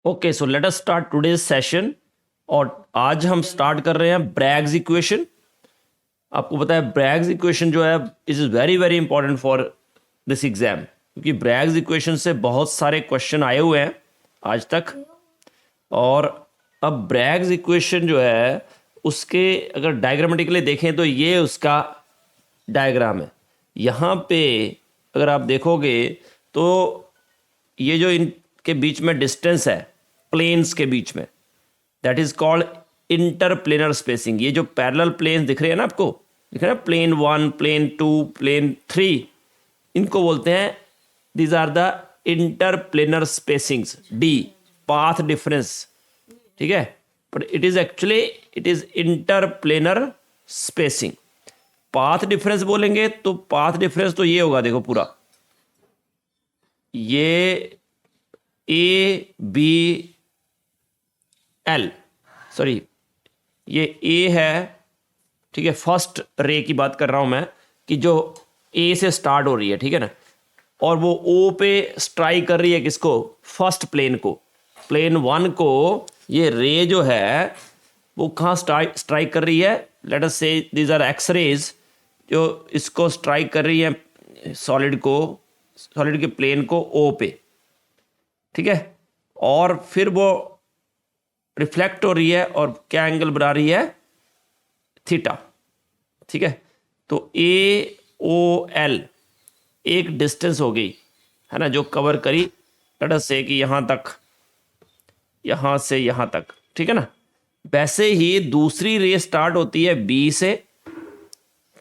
Okay, so let us start today's session. और आज हम स्टार्ट कर रहे हैं ब्रैग्स इक्वेशन। आपको पता है ब्रैग्स इक्वेशन जो है is very very important for this exam, क्योंकि ब्रैग्स इक्वेशन से बहुत सारे क्वेश्चन आए हुए हैं आज तक। और अब ब्रैग्स इक्वेशन जो है उसके अगर डायग्रामेटिकली देखें तो ये उसका डायग्राम है। यहाँ पे अगर आप देखोगे तो ये जो इनके बीच में डिस्टेंस है प्लेन्स के बीच में, that is called interplanar spacing. ये जो पैरेलल प्लेन्स दिख रहे हैं ना आपको, दिख रहे हैं प्लेन 1, प्लेन 2, प्लेन 3, इनको बोलते हैं these are the interplanar spacings. The path difference, ठीक है, but it is actually it is interplanar spacing. Path difference बोलेंगे तो पाथ डिफरेंस तो ये होगा, देखो पूरा ये ए बी एल, सॉरी ये ए है, ठीक है, फर्स्ट रे की बात कर रहा हूं मैं कि जो ए से स्टार्ट हो रही है, ठीक है ना, और वो ओ पे स्ट्राइक कर रही है किसको, फर्स्ट प्लेन को, प्लेन 1 को। ये रे जो है वो कहाँ स्ट्राइक कर रही है, लेट अस से दीज आर एक्स रेज, जो इसको स्ट्राइक कर रही है सॉलिड को, सॉलिड के प्लेन को ओ पे, ठीक है, और फिर वो रिफ्लेक्ट हो रही है और क्या एंगल बना रही है, थीटा, ठीक है। तो ए ओ एल एक डिस्टेंस हो गई है ना, जो कवर करी, लेट अस से कि यहां तक, यहां से यहां तक, ठीक है ना। वैसे ही दूसरी रे स्टार्ट होती है बी से,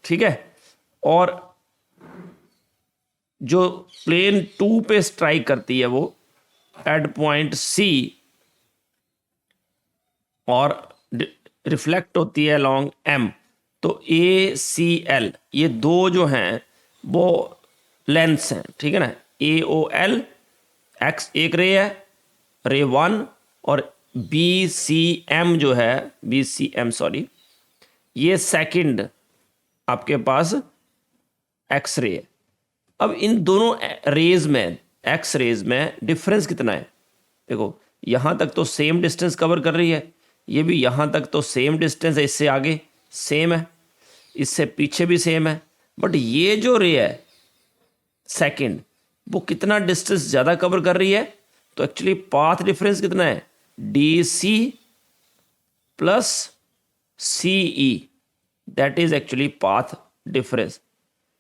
ठीक है, और जो प्लेन 2 पे स्ट्राइक करती है वो एट पॉइंट सी और रिफ्लेक्ट होती है लॉन्ग एम। तो ए सी एल ये दो जो हैं वो लेंथ्स हैं, ठीक है ना। ए ओ एल एक्स एक रे है, रे 1, और बी सी एम जो है, बी सी एम सॉरी, ये सेकंड आपके पास एक्स रे है। अब इन दोनों रेज में, एक्स रेज में डिफरेंस कितना है, देखो यहां तक तो सेम डिस्टेंस कवर कर रही है, ये भी यहां तक तो सेम डिस्टेंस है, इससे आगे सेम है, इससे पीछे भी सेम है, बट ये जो रे है सेकंड, वो कितना डिस्टेंस ज़्यादा कवर कर रही है। तो एक्चुअली पाथ डिफरेंस कितना है, D C plus C E, that is actually path difference,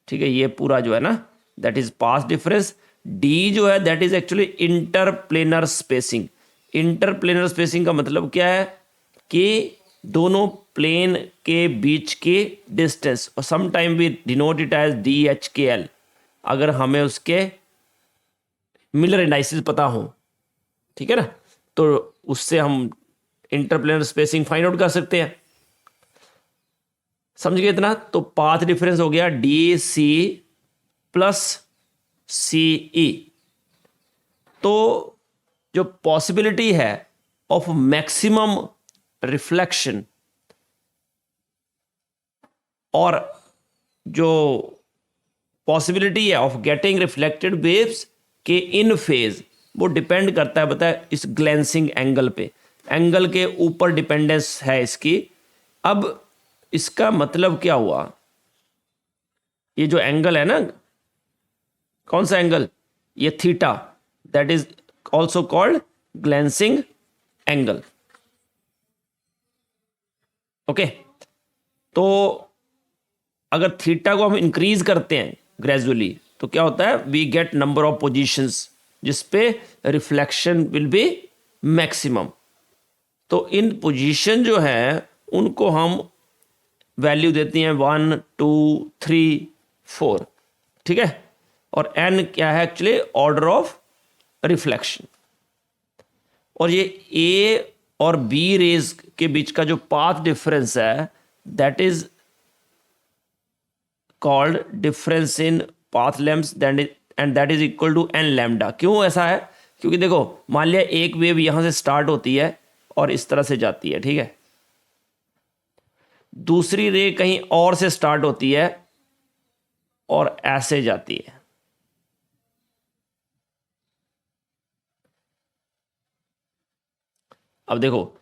ठीक है। ये पूरा जो है ना that is path difference. D जो है that is actually interplanar spacing. Interplanar spacing का मतलब क्या है कि दोनों प्लेन के बीच के डिस्टेंस, और sometime we denote it as D H K L, अगर हमें उसके मिलर इंडाइसिस पता हो, ठीक है ना, तो उससे हम इंटरप्लेनर स्पेसिंग फाइंड आउट कर सकते हैं। समझ गए इतना। तो पाथ डिफरेंस हो गया डी सी प्लस सी ई। तो जो पॉसिबिलिटी है ऑफ मैक्सिमम रिफ्लेक्शन और जो पॉसिबिलिटी है ऑफ गेटिंग रिफ्लेक्टेड वेव्स के इन फेज, वो डिपेंड करता है बताए इस ग्लेंसिंग एंगल पे, एंगल के ऊपर डिपेंडेंस है इसकी। अब इसका मतलब क्या हुआ, ये जो एंगल है ना, कौन सा एंगल, ये theta, that is also called glancing angle, okay. तो अगर थीटा को हम इंक्रीज करते हैं ग्रेजुअली तो क्या होता है, we get number of positions जिसपे रिफ्लेक्शन विल बी मैक्सिमम। तो इन पोजीशन जो है उनको हम वैल्यू देती हैं 1 2 3 4, ठीक है। और एन क्या है, एक्चुअली ऑर्डर ऑफ रिफ्लेक्शन। और ये ए और बी रेज के बीच का जो पाथ डिफरेंस है that is called difference in path length, and that is equal to N lambda. क्यों ऐसा है, क्योंकि देखो मान लिया एक वेव यहां से स्टार्ट होती है और इस तरह से जाती है, ठीक है, दूसरी रे कहीं और से स्टार्ट होती है और ऐसे जाती है, अब देखो,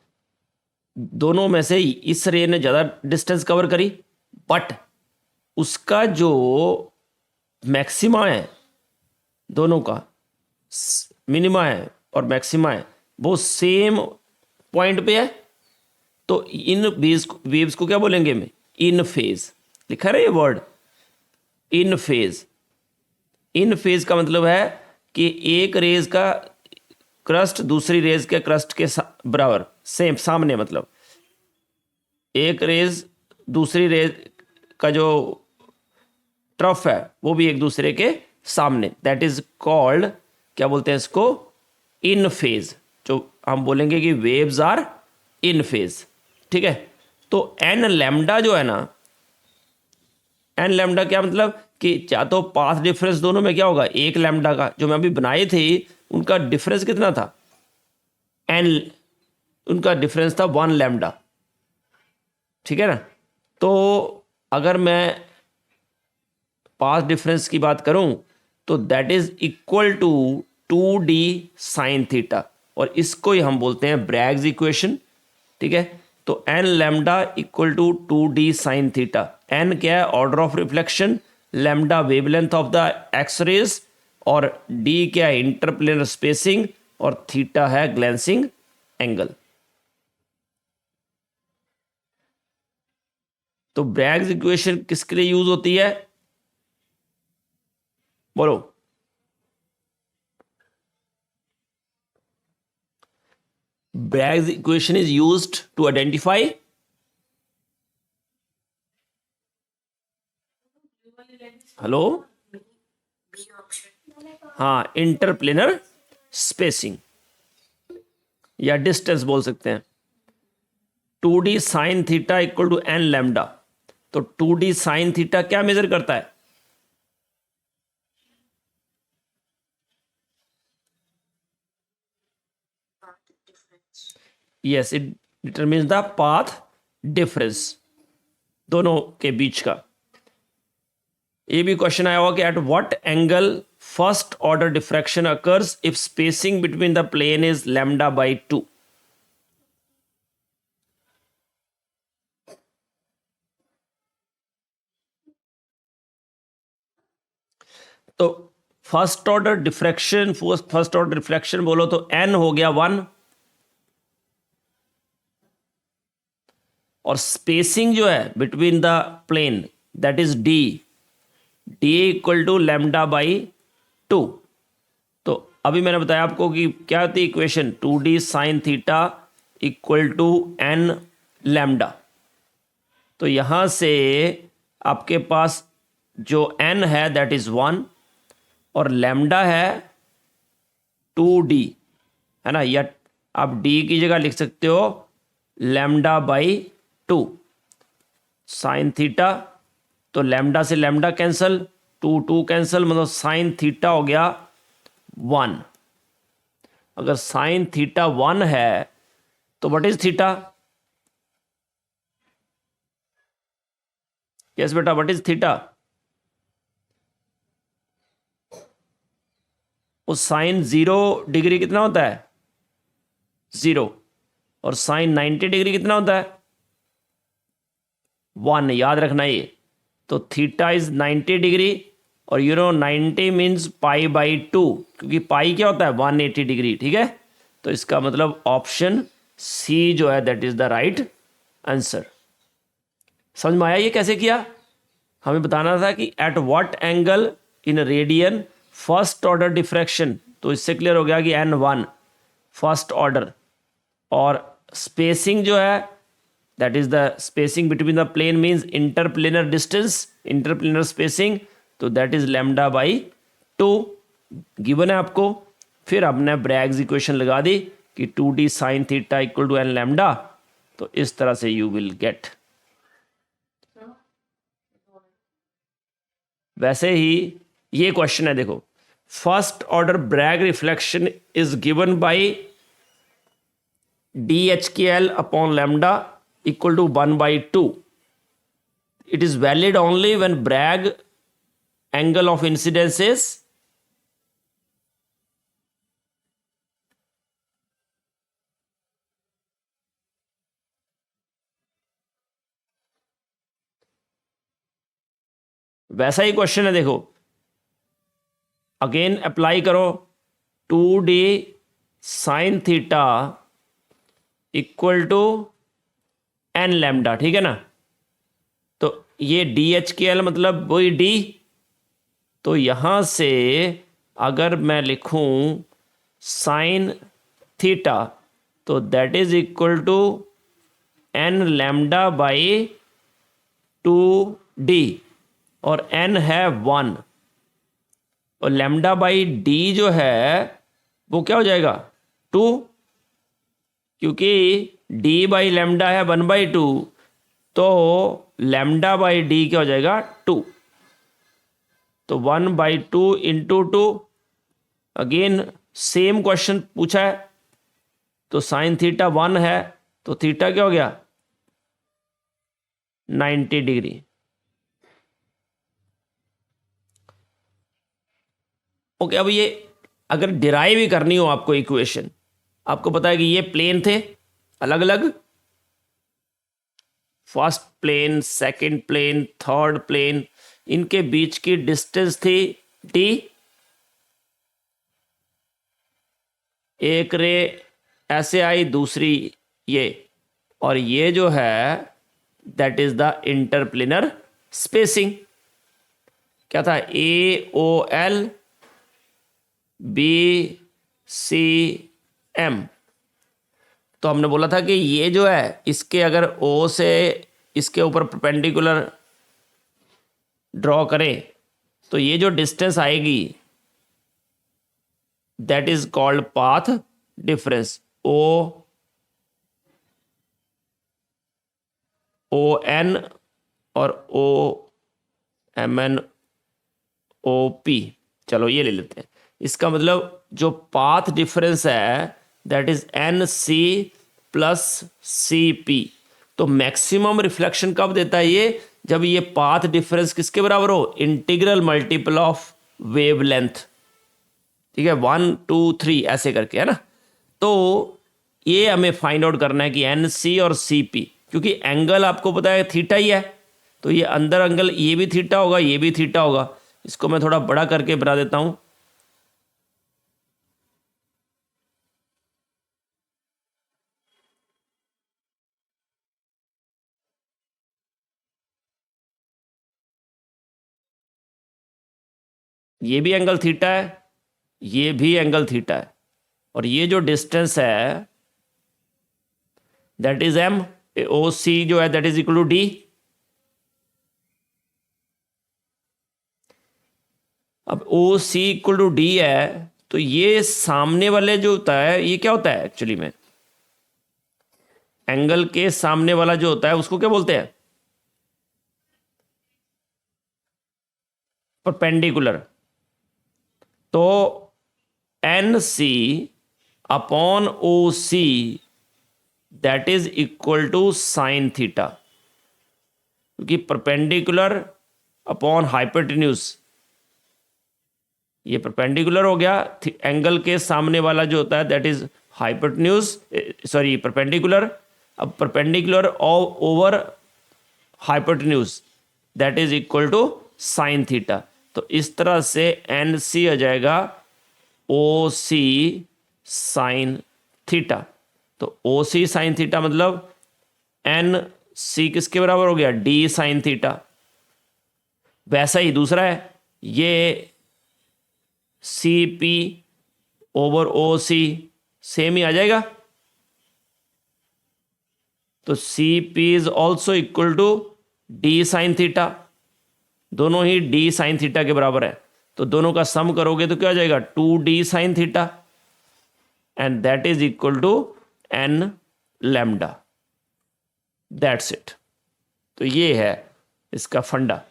दोनों में से इस रे ने ज़्यादा डिस्टेंस कवर करी, बट उसका जो मैक्सिमा है, दोनों का मिनिमा है और मैक्सिमा है, वो सेम पॉइंट पे है। तो इन वेव्स को क्या बोलेंगे में? इन फेज। लिखा है ये वर्ड, इन फेज। इन फेज का मतलब है कि एक रेज का क्रस्ट दूसरी रेज के क्रस्ट के बराबर, सेम, सामने, मतलब एक रेज दूसरी रेज का जो ट्रफ है वो भी एक दूसरे के सामने, दैट इज कॉल्ड, क्या बोलते हैं इसको? इन फेज। जो हम बोलेंगे कि वेव्स आर इन फेज, ठीक है। तो एन लैम्डा जो है ना, एन लैम्डा क्या मतलब कि चाहे तो पाथ डिफरेंस दोनों में क्या होगा, एक लैम्डा का, जो मैं अभी बनाए थे उनका डिफरेंस कितना था? एन, उनका डिफरेंस था 1 लैम्डा, ठीक है ना। तो अगर मैं पाथ डिफरेंस की बात करूं तो that is equal to 2d sine theta, और इसको ही हम बोलते हैं ब्रैग्स इक्वेशन, ठीक है। तो n lambda equal to 2d sine theta. N क्या है? Order of reflection, lambda wavelength of the X rays, और डी क्या है? इंटरप्लेनर स्पेसिंग, और थीटा है ग्लैंसिंग एंगल। तो ब्रैग्स इक्वेशन किसके लिए यूज होती है? बोलो। Bragg's equation is used to identify, hello, हाँ, इंटरप्लेनर स्पेसिंग या डिस्टेंस बोल सकते हैं। 2d sine theta equal to N lambda. तो 2d साइन थीटा क्या मेजर करता है? Yes, it determines the path difference दोनों के बीच का। ये भी क्वेश्चन आया होगा कि at what angle first order diffraction occurs if spacing between the plane is lambda by 2। तो first order diffraction, first order diffraction बोलो तो एन हो गया 1, और स्पेसिंग जो है between the plane that is d, d equal to lambda by 2। तो अभी मैंने बताया आपको कि क्या थी equation? 2d sine theta equal to N lambda. तो यहां से आपके पास जो n है दैट इज 1, और लैम्डा है 2d, है ना, या आप d की जगह लिख सकते हो लैम्डा बाई 2 साइन थीटा। तो लैम्डा से लैम्डा कैंसल, 2 कैंसल, मतलब साइन थीटा हो गया 1। अगर साइन थीटा 1 है तो व्हाट इज थीटा? यस बेटा, व्हाट इज थीटा? वो साइन 0 डिग्री कितना होता है? 0। और साइन 90 डिग्री कितना होता है? 1। याद रखना ये। तो थीटा इज 90 डिग्री, और 90 मीन्स पाई बाई 2, क्योंकि पाई क्या होता है? 180 डिग्री, ठीक है। तो इसका मतलब ऑप्शन सी जो है that is the right answer. समझ में आया ये कैसे किया? हमें बताना था कि at what angle in radian first order diffraction, तो इससे क्लियर हो गया कि n1 फर्स्ट ऑर्डर, और स्पेसिंग जो है that is the spacing between the plane means interplanar distance, interplanar spacing, तो that is lambda by 2 given है आपको। फिर हमने ब्रैग्स इक्वेशन लगा दी कि 2d sine theta equal to N lambda. तो इस तरह से यू विल गेट। वैसे ही ये क्वेश्चन है, देखो, first order Bragg reflection is given by DHKL upon lambda equal to 1/2। It is valid only when Bragg angle of incidence is वैसा ही क्वेश्चन है, देखो अगेन अप्लाई करो, 2d sine theta equal to N lambda, ठीक है ना। तो ये डी एच के एल मतलब वही डी, तो यहां से अगर मैं लिखूं साइन थीटा तो that is equal to N lambda by 2d, और n है 1, और लैम्डा बाई d जो है वो क्या हो जाएगा 2, क्योंकि d बाई लैम्डा है 1/2, तो लैम्डा बाई d क्या हो जाएगा 2, तो 1/2 इंटू 2। अगेन सेम क्वेश्चन पूछा है, तो साइन थीटा 1 है तो थीटा क्या हो गया 90 डिग्री। ओके, अब ये अगर डिराइव ही करनी हो आपको इक्वेशन, आपको पता है कि ये प्लेन थे अलग अलग, first plane, second plane, third plane, इनके बीच की डिस्टेंस थी डी, एक रे ऐसे आई, दूसरी ये, और ये जो है that is the interplanar spacing. क्या था A O L B C M. तो हमने बोला था कि ये जो है इसके अगर ओ से इसके ऊपर परपेंडिकुलर ड्रॉ करें तो ये जो डिस्टेंस आएगी that is called path difference, O N और O M N O P. चलो ये ले लेते हैं, इसका मतलब जो पाथ डिफरेंस है that is N C plus C P. तो मैक्सिमम रिफ्लेक्शन कब देता है ये, जब ये पाथ डिफरेंस किसके बराबर हो, इंटीग्रल मल्टीपल ऑफ वेवलेंथ, ठीक है 1 2 3 ऐसे करके, है ना। तो ये हमें फाइंड आउट करना है कि एन सी और सी पी, क्योंकि एंगल आपको पता है थीटा ही है, तो ये अंदर एंगल ये भी थीटा होगा, ये भी थीटा होगा। इसको मैं थोड़ा बड़ा करके बना देता हूं, ये भी एंगल थीटा है, ये भी एंगल थीटा है, और ये जो डिस्टेंस है that is M, O C जो है that is equal to d. अब O C equal to d है, तो ये सामने वाले जो होता है ये क्या होता है एक्चुअली में, एंगल के सामने वाला जो होता है उसको क्या बोलते हैं, परपेंडिकुलर। तो N C upon O C that is equal to sine theta, क्योंकि परपेंडिकुलर अपॉन हाइपोटेन्यूज, ये परपेंडिकुलर हो गया, एंगल के सामने वाला जो होता है that is hypotenuse, sorry perpendicular, अब perpendicular over hypotenuse that is equal to sine theta. तो इस तरह से एन सी आ जाएगा ओ सी साइन थीटा। तो ओ सी साइन थीटा मतलब एन सी किसके बराबर हो गया, डी साइन थीटा। वैसा ही दूसरा है, ये C P over O C same ही आ जाएगा, तो C P is also equal to d sine theta, दोनों ही डी साइन थीटा के बराबर है। तो दोनों का सम करोगे तो क्या आ जाएगा 2d sine theta, and that is equal to N lambda, that's it. तो ये है इसका फंडा,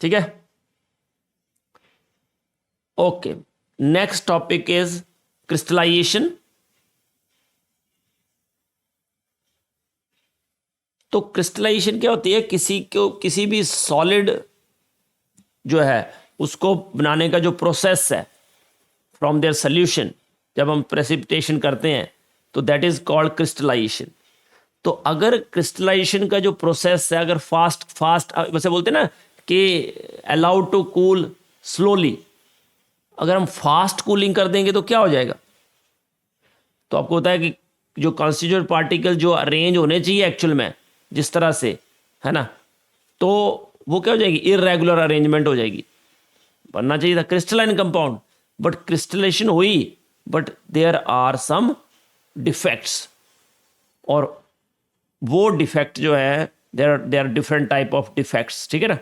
ठीक है। Okay, next topic is crystallization. तो क्रिस्टलाइजेशन क्या होती है, किसी भी सॉलिड जो है उसको बनाने का जो प्रोसेस है फ्रॉम देयर सोल्यूशन, जब हम प्रेसिपिटेशन करते हैं तो दैट इज कॉल्ड क्रिस्टलाइजेशन। तो अगर क्रिस्टलाइजेशन का जो प्रोसेस है अगर फास्ट वैसे बोलते हैं ना कि अलाउड टू कूल स्लोली, अगर हम फास्ट कूलिंग कर देंगे तो क्या हो जाएगा? तो आपको होता है कि जो कॉन्स्टिट्यूएंट पार्टिकल जो अरेंज होने चाहिए एक्चुअल में जिस तरह से, है ना, तो वो क्या हो जाएगी? इरेगुलर अरेंजमेंट हो जाएगी। बनना चाहिए था क्रिस्टलाइन कंपाउंड, बट क्रिस्टलेशन हुई, but there are some defects, और वो डिफेक्ट जो है there are different type of defects, ठीक है ना।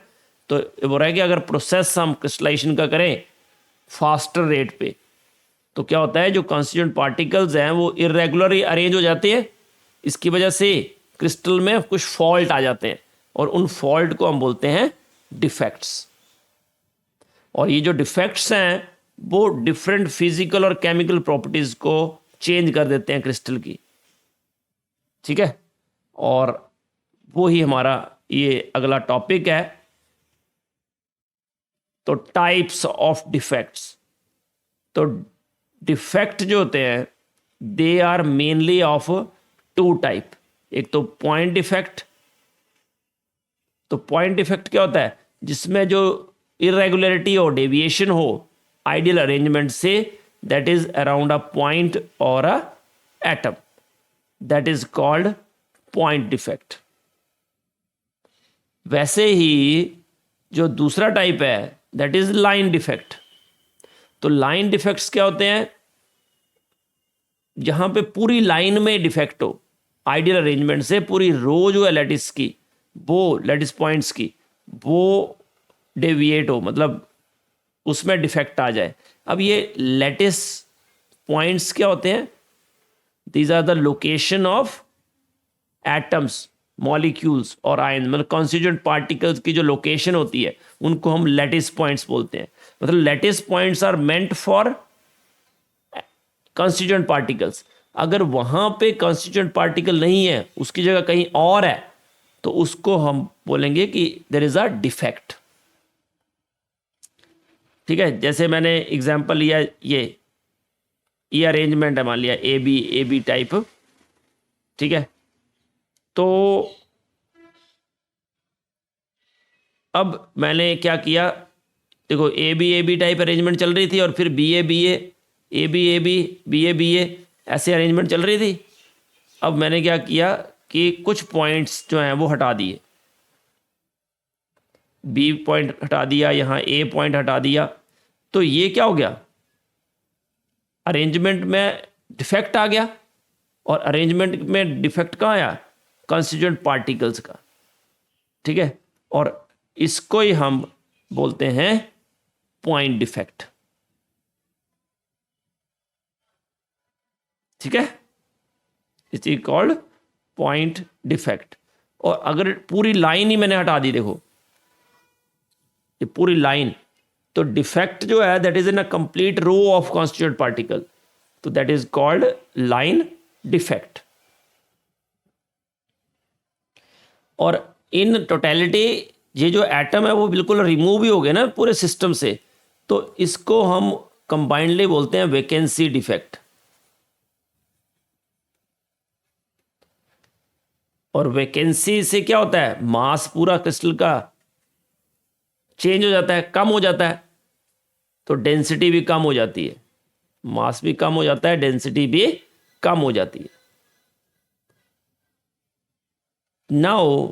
तो ये बोल रहा है कि अगर प्रोसेस हम क्रिस्टलाइजेशन का करें फास्टर रेट पे, तो क्या होता है, जो कॉन्स्टिट्यूएंट पार्टिकल्स हैं वो इरेगुलरली अरेंज हो जाते हैं, इसकी वजह से क्रिस्टल में कुछ फॉल्ट आ जाते हैं, और उन फॉल्ट को हम बोलते हैं डिफेक्ट्स। और ये जो डिफेक्ट्स हैं वो डिफरेंट फिजिकल और केमिकल प्रॉपर्टीज को चेंज कर देते हैं क्रिस्टल की, ठीक है। और वो ही हमारा ये अगला टॉपिक है। तो टाइप्स ऑफ डिफेक्ट्स, तो डिफेक्ट जो होते हैं they are mainly of two type. एक तो पॉइंट डिफेक्ट। तो पॉइंट डिफेक्ट क्या होता है? जिसमें जो इरेगुलरिटी हो, डेविएशन हो आइडियल अरेंजमेंट से, that is around a point और a atom, that is called point defect. वैसे ही जो दूसरा टाइप है दैट इज लाइन डिफेक्ट। तो लाइन डिफेक्ट्स क्या होते हैं? जहां पे पूरी लाइन में डिफेक्ट हो आइडियल अरेंजमेंट से, पूरी रो जो है लैटिस की, वो लैटिस पॉइंट्स की, वो डेविएट हो, मतलब उसमें डिफेक्ट आ जाए। अब ये लैटिस पॉइंट्स क्या होते हैं? These are the location of atoms, molecules और आयन, मतलब कॉन्स्टिट्यूएंट पार्टिकल्स की जो लोकेशन होती है उनको हम लैटिस पॉइंट्स बोलते हैं। मतलब lattice points are meant for constituent particles. अगर वहां पे कॉन्स्टिट्यूएंट पार्टिकल नहीं है, उसकी जगह कहीं और है, तो उसको हम बोलेंगे कि देयर इज अ डिफेक्ट, ठीक है। जैसे मैंने एग्जांपल लिया, ये अरेंजमेंट है, मान लिया ए बी टाइप, ठीक है। तो अब मैंने क्या किया, देखो ए बी टाइप अरेंजमेंट चल रही थी, और फिर बी ए बी ए ऐसे अरेंजमेंट चल रही थी। अब मैंने क्या किया कि कुछ पॉइंट्स जो हैं वो हटा दिए, बी पॉइंट हटा दिया, यहाँ ए पॉइंट हटा दिया, तो ये क्या हो गया? अरेंजमेंट में डिफेक्ट आ गया। और अरेंजमेंट में डिफेक्ट कहाँ आया? कॉन्स्टिट्यूएंट पार्टिकल्स का, ठीक है। और इसको ही हम बोलते हैं पॉइंट डिफेक्ट, ठीक है। It is called point defect. और अगर पूरी लाइन ही मैंने हटा दी, देखो ये पूरी लाइन, तो डिफेक्ट जो है that is in a complete row of constituent particle, तो that is called line defect. और इन टोटलिटी ये जो एटम है वो बिल्कुल रिमूव ही हो गए ना पूरे सिस्टम से, तो इसको हम कंबाइंडली बोलते हैं वैकेंसी डिफेक्ट। और वैकेंसी से क्या होता है? मास पूरा क्रिस्टल का चेंज हो जाता है, कम हो जाता है, तो डेंसिटी भी कम हो जाती है, मास भी कम हो जाता है, डेंसिटी भी कम हो जाती है। नाउ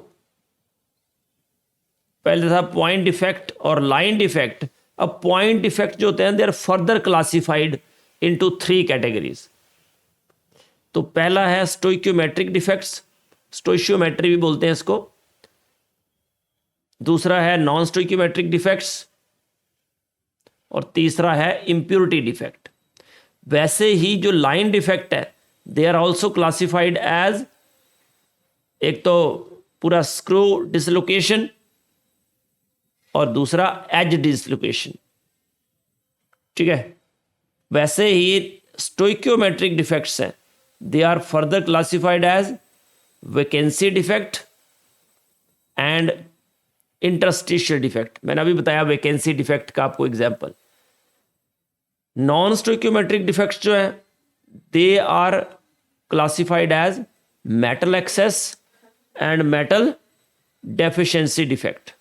पहले था पॉइंट डिफेक्ट और लाइन डिफेक्ट। अब पॉइंट डिफेक्ट जो होते हैं they are further classified into 3 categories. तो पहला है स्टोइक्योमेट्रिक डिफेक्ट्स, स्टोइशियोमेट्री भी बोलते हैं इसको। दूसरा है नॉन स्टोइक्योमेट्रिक डिफेक्ट्स, और तीसरा है इम्प्योरिटी डिफेक्ट। वैसे ही जो लाइन डिफेक्ट है they are also classified as, एक तो पूरा स्क्रू डिसलोकेशन और दूसरा एज डिसलोकेशन, ठीक है। वैसे ही स्टोइक्योमेट्रिक डिफेक्ट्स हैं, they are further classified as vacancy defect and interstitial defect. मैंने अभी बताया वैकेंसी डिफेक्ट का आपको एग्जांपल। नॉन स्टोइक्योमेट्रिक डिफेक्ट्स जो है they are classified as metal excess and metal deficiency defect.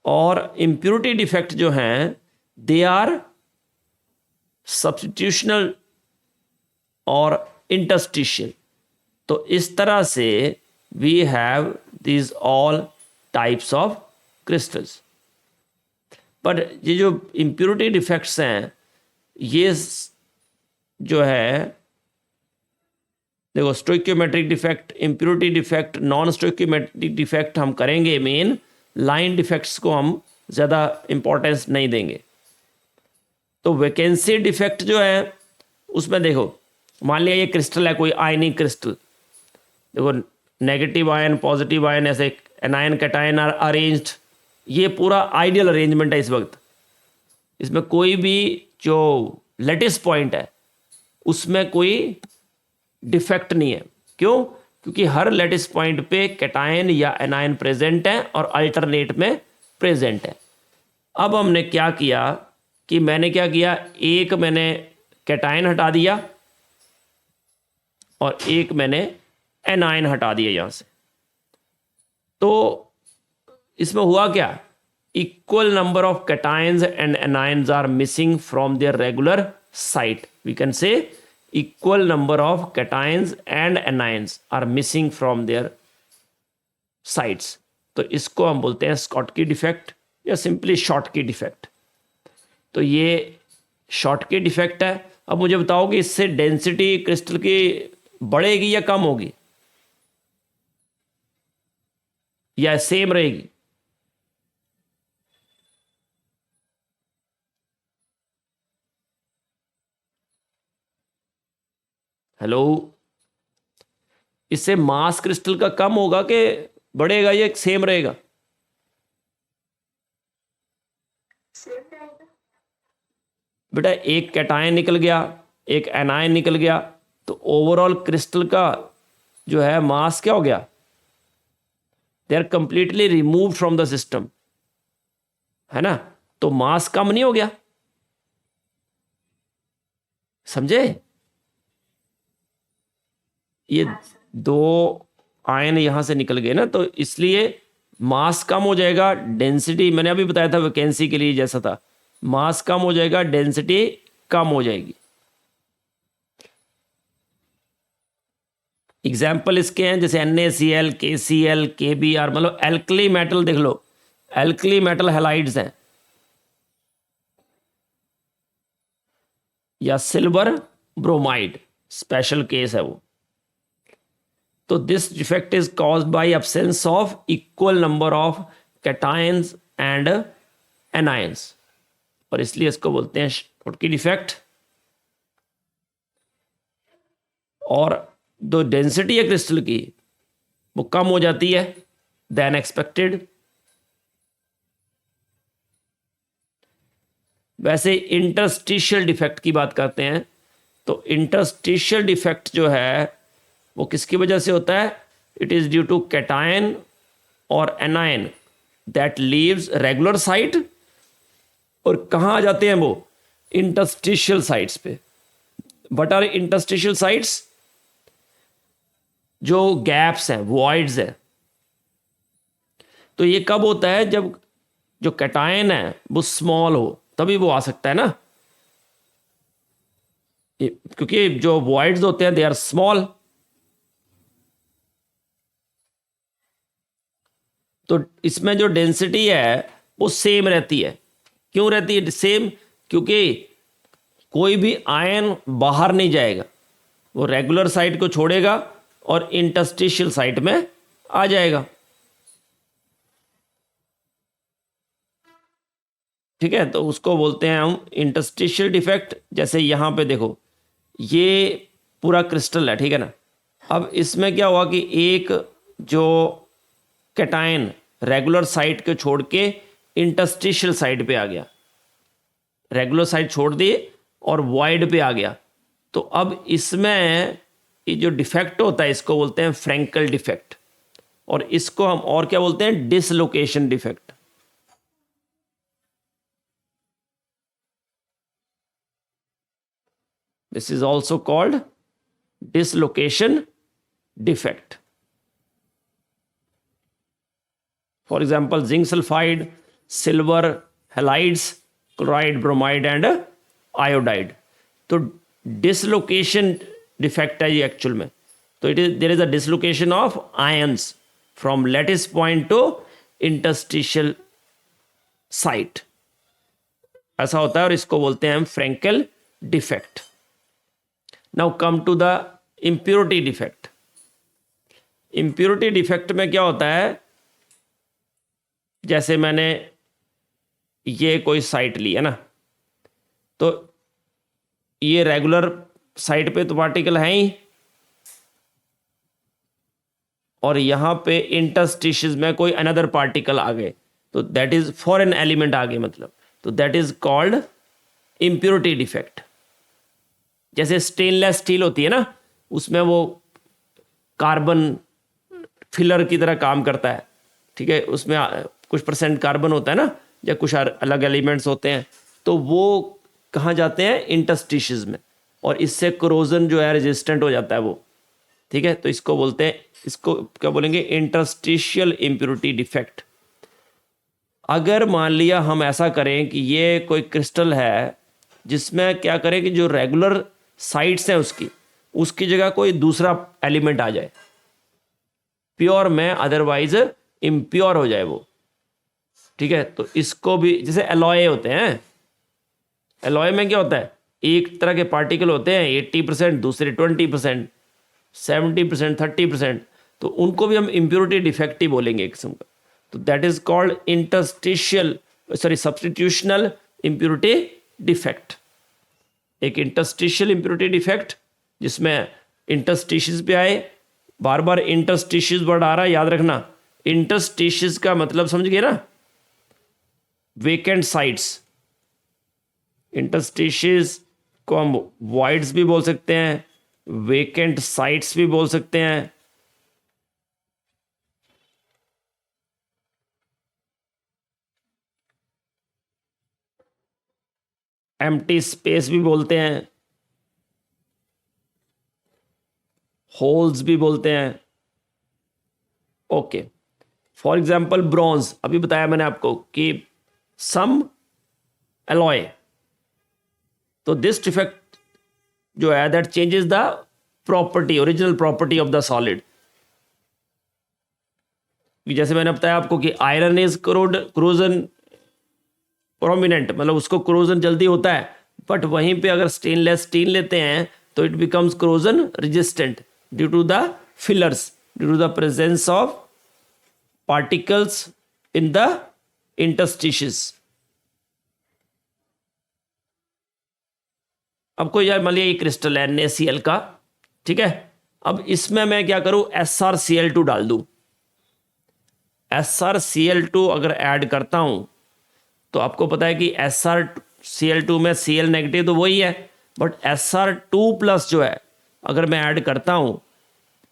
और इम्प्योरिटी डिफेक्ट जो हैं दे आर सब्स्टिट्यूशनल और इंटरस्टिशियल। तो इस तरह से we have these all types of crystals. पर ये जो इम्प्योरिटी डिफेक्ट्स हैं ये जो है देखो, stoichiometric defect, impurity defect, non stoichiometric defect हम करेंगे मेन, लाइन डिफेक्ट्स को हम ज़्यादा इंपॉर्टेंस नहीं देंगे। तो वैकेंसी डिफेक्ट जो है उसमें देखो, मान लिया ये क्रिस्टल है कोई आयनिक क्रिस्टल, देखो नेगेटिव आयन पॉजिटिव आयन ऐसे एनायन कैटायन आर अरेंज्ड, ये पूरा आइडियल अरेंजमेंट है इस वक्त। इसमें कोई भी जो लेटिस पॉइंट है उसमें कोई डिफेक्ट नहीं है। क्यों? क्योंकि हर लेटिस पॉइंट पे कैटायन या एनायन प्रेजेंट है और अल्टरनेट में प्रेजेंट है। अब हमने क्या किया कि मैंने क्या किया, एक मैंने कैटायन हटा दिया और एक मैंने एनायन हटा दिया यहां से। तो इसमें हुआ क्या, equal number of cations and anions are missing from their regular site. We can say equal number of cations and anions are missing from their sites। तो इसको हम बोलते हैं स्कॉटकी डिफेक्ट या सिंपली शॉटकी डिफेक्ट। तो ये Schottky defect है। अब मुझे बताओ कि इससे डेंसिटी क्रिस्टल की बढ़ेगी या कम होगी या सेम रहेगी? हेलो, इससे मास क्रिस्टल का कम होगा कि बढ़ेगा या सेम रहेगा? बेटा एक कैटायन निकल गया, एक एनायन निकल गया, तो ओवरऑल क्रिस्टल का जो है मास क्या हो गया, they are completely remove from the system, है ना? तो मास कम नहीं हो गया, समझे? ये दो आयन यहां से निकल गए ना, तो इसलिए मास कम हो जाएगा, डेंसिटी मैंने अभी बताया था वैकेंसी के लिए जैसा था, मास कम हो जाएगा, डेंसिटी कम हो जाएगी। एग्जाम्पल इसके हैं जैसे NaCl, KCl, KBr, मतलब एल्कली मेटल देख लो, एल्कली मेटल हैलाइड्स हैं, या सिल्वर ब्रोमाइड स्पेशल केस है वो। तो this defect is caused by absence of equal number of cations and anions, और इसलिए इसको बोलते हैं शॉटकी डिफेक्ट। और जो डेंसिटी है क्रिस्टल की वो कम हो जाती है देन एक्सपेक्टेड। वैसे इंटरस्टिशियल डिफेक्ट की बात करते हैं, तो इंटरस्टिशियल डिफेक्ट जो है वो किसकी वजह से होता है? It is due to cation और anion that leaves regular site, और कहाँ आ जाते हैं वो? इंटरस्टिशियल साइट्स पे। What are interstitial sites? जो गैप्स हैं, वॉइड्स हैं। तो ये कब होता है? जब जो कैटायन है वो स्मॉल हो, तभी वो आ सकता है ना, क्योंकि जो वॉइड्स होते हैं दे आर स्मॉल। तो इसमें जो डेंसिटी है वो सेम रहती है। क्यों रहती है सेम? क्योंकि कोई भी आयन बाहर नहीं जाएगा, वो रेगुलर साइट को छोड़ेगा और इंटरस्टिशियल साइट में आ जाएगा। ठीक है, तो उसको बोलते हैं हम इंटरस्टिशियल डिफेक्ट। जैसे यहां पे देखो, ये पूरा क्रिस्टल है, ठीक है ना? अब इसमें क्या हुआ कि एक जो कैटायन रेगुलर साइट को छोड़ के इंटरस्टिशियल साइट पे आ गया, रेगुलर साइट छोड़ दी और वॉइड पे आ गया। तो अब इसमें ये जो डिफेक्ट होता है इसको बोलते हैं फ्रैंकल डिफेक्ट, और इसको हम और क्या बोलते हैं? Dislocation defect. This is also called dislocation defect. For example zinc sulphide silver halides, chloride, bromide and iodide. तो डिसलोकेशन डिफेक्ट है ये एक्चुअल में। तो it is there is a dislocation of ions from lattice point to interstitial site, ऐसा होता है और इसको बोलते हैं हम Frenkel defect. Now come to the impurity defect. Impurity defect में क्या होता है, जैसे मैंने ये कोई साइट ली है ना, तो ये रेगुलर साइट पे तो पार्टिकल है ही, और यहां पे इंटरस्टिशियस में कोई अनदर पार्टिकल आ गए, तो दैट इज फॉरेन एलिमेंट आ गए मतलब, तो that is called impurity defect. जैसे स्टेनलेस स्टील होती है ना, उसमें वो कार्बन फिलर की तरह काम करता है, ठीक है, उसमें कुछ परसेंट कार्बन होता है ना, या कुछ अलग एलिमेंट्स होते हैं, तो वो कहाँ जाते हैं, इंटरस्टिशियस में, और इससे क्रोजन जो है रेजिस्टेंट हो जाता है वो, ठीक है। तो इसको बोलते हैं, इसको क्या बोलेंगे, इंटरस्टिशियल इम्प्योरिटी डिफेक्ट। अगर मान लिया हम ऐसा करें कि ये कोई क्रिस्टल है जिसमें क्या करें कि जो रेगुलर साइट्स हैं उसकी जगह कोई दूसरा एलिमेंट आ जाए प्योर में, अदरवाइज इम्प्योर हो जाए वो, ठीक है, तो इसको भी, जैसे एलॉय होते हैं, एलॉय में क्या होता है, एक तरह के पार्टिकल होते हैं 80%, दूसरे 20%, 70%, 30%, तो उनको भी हम इम्प्योरिटी डिफेक्ट ही बोलेंगे एक किस्म का। तो that is called interstitial, sorry, substitutional impurity defect. एक इंटरस्टिशियल इम्प्योरिटी डिफेक्ट जिसमें इंटरस्टिशियस पे आए, बार बार इंटरस्टिशियस वर्ड आ रहा है, याद रखना, इंटरस्टिशियस का मतलब समझ गए ना, वेकेंट साइट्स। इंटरस्टिशियस को हम वॉइड्स भी बोल सकते हैं, वेकेंट साइट्स भी बोल सकते हैं। एम्प्टी स्पेस भी बोलते हैं, होल्स भी बोलते हैं। ओके, फॉर एग्जाम्पल ब्रॉन्ज, अभी बताया मैंने आपको कि सम एलॉय, तो दिस डिफेक्ट जो है that changes the property, original property of the solid. जैसे मैंने बताया आपको कि आयरन इज क्रोजन प्रोमिनेंट, मतलब उसको क्रोजन जल्दी होता है, बट वहीं पे अगर स्टेनलेस स्टील लेते हैं तो it becomes corrosion resistant due to the fillers, due to the presence of particles in the interstitials. अब कोई यार मान लिया ये क्रिस्टल है NaCl का, ठीक है, अब इसमें मैं क्या करूं, SrCl2 डाल दूं। SrCl2 अगर ऐड करता हूं तो आपको पता है कि SrCl2 में Cl नेगेटिव तो वही है, बट Sr2 प्लस जो है अगर मैं ऐड करता हूं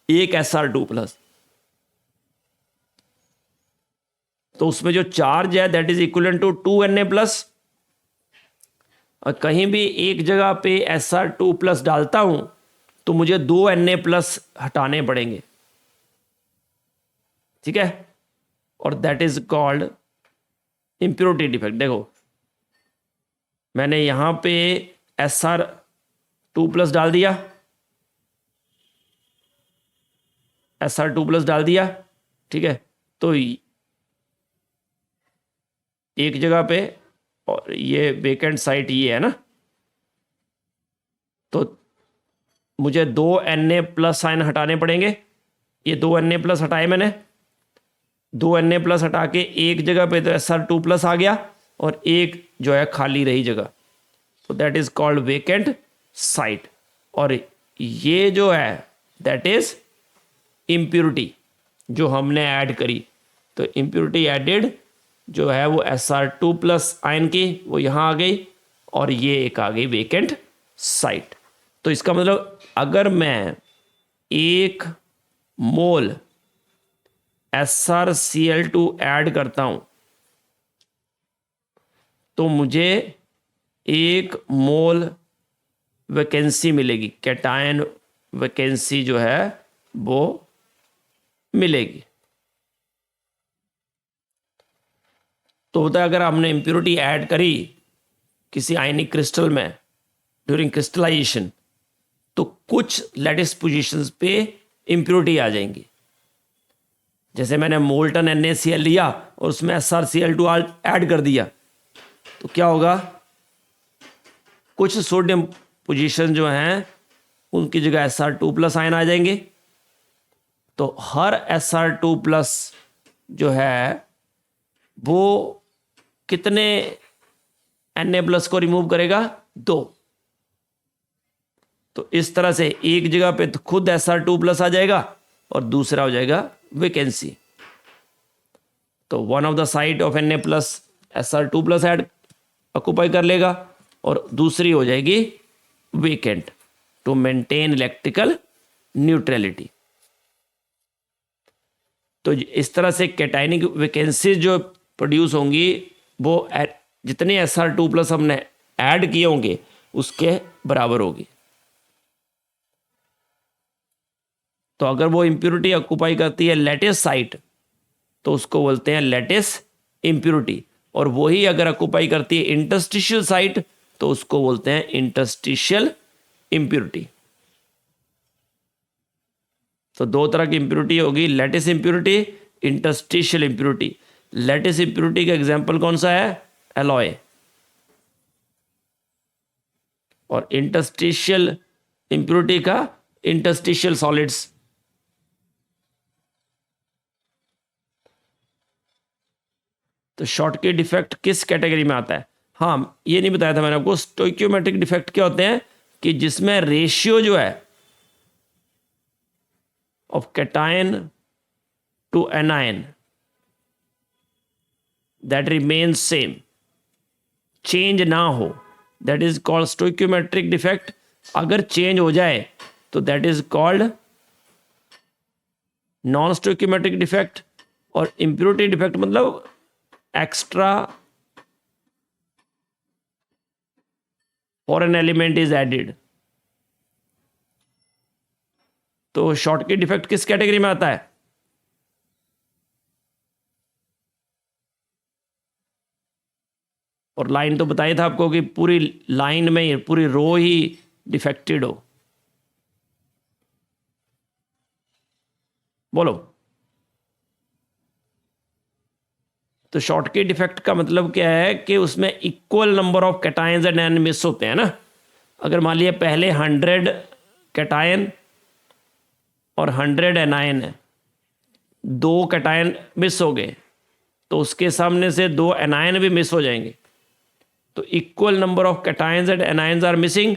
एक Sr2 प्लस, तो उसमें जो चार्ज है that is equal to 2Na plus, और कहीं भी एक जगह पे Sr2 प्लस डालता हूं तो मुझे 2Na प्लस हटाने पड़ेंगे, ठीक है, और that is called impurity defect. देखो मैंने यहां पे Sr2 प्लस डाल दिया, Sr2 प्लस डाल दिया, ठीक है, तो एक जगह पे, और ये वेकेंट साइट ये है ना, तो मुझे 2Na प्लस साइन हटाने पड़ेंगे। ये 2Na प्लस हटाए मैंने, 2Na प्लस हटा के एक जगह पे तो Sr2 प्लस आ गया और एक जो है खाली रही जगह, तो that is called vacant site. और ये जो है दैट इज इम्प्योरिटी जो हमने ऐड करी, तो इम्प्योरिटी एडेड जो है वो Sr2 प्लस आयन की वो यहाँ आ गई, और ये एक आ गई वेकेंट साइट। तो इसका मतलब अगर मैं 1 मोल SrCl2 ऐड करता हूं तो मुझे 1 मोल वैकेंसी मिलेगी, कैटायन वैकेंसी जो है वो मिलेगी। तो होता है अगर हमने इम्प्योरिटी ऐड करी किसी आयनिक क्रिस्टल में ड्यूरिंग क्रिस्टलाइजेशन, तो कुछ लैटिस पोजीशंस पे इम्प्योरिटी आ जाएंगी। जैसे मैंने मोल्टन NaCl लिया और उसमें SrCl2 ऐड कर दिया, तो क्या होगा, कुछ सोडियम पोजीशन जो हैं उनकी जगह Sr2+ आयन आ जाएंगे। तो हर Sr2+ जो है वो कितने Na+ को रिमूव करेगा? 2। तो इस तरह से एक जगह पे तो खुद Sr2+ आ जाएगा और दूसरा हो जाएगा वैकेंसी। तो one of the side of Na+ Sr2+ add occupy कर लेगा और दूसरी हो जाएगी vacant to maintain electrical neutrality. तो इस तरह से कैटायनिक वैकेंसीज जो प्रोड्यूस होंगी वो जितने Sr2+ हमने ऐड किए होंगे उसके बराबर होगी। तो अगर वो इंप्योरिटी ऑक्यूपाई करती है लैटिस साइट तो उसको बोलते हैं लैटिस इंप्योरिटी, और वही अगर ऑक्यूपाई करती है इंटरस्टिशियल साइट तो उसको बोलते हैं इंटरस्टिशियल इंप्योरिटी। तो दो तरह की इंप्योरिटी होगी, lattice impurity, interstitial impurity. Lattice impurity का एग्जांपल कौन सा है? एलॉय। और इंटरस्टिशियल इंप्योरिटी का इंटरस्टिशियल सॉलिड्स। तो शॉर्टकी डिफेक्ट किस कैटेगरी में आता है? हाँ, ये नहीं बताया था मैंने आपको। स्टोइकियोमेट्रिक डिफेक्ट क्या होते हैं कि जिसमें रेशियो जो है of cation to anion that remains same, change ना हो, that is called stoichiometric defect. अगर चेंज हो जाए तो that is called non stoichiometric defect. और इंप्योरिटी डिफेक्ट मतलब extra foreign element is added. तो शॉर्टकी डिफेक्ट किस कैटेगरी में आता है? और लाइन तो बताया था आपको कि पूरी लाइन में पूरी रो ही डिफेक्टेड हो। बोलो। तो शॉर्टकी डिफेक्ट का मतलब क्या है कि उसमें equal number of cations and anion miss होते हैं ना। अगर मान लिया पहले 100 कैटायन और 100 एनायन है, 2 कैटायन मिस हो गए तो उसके सामने से 2 एनायन भी मिस हो जाएंगे। तो equal number of cations and anions are missing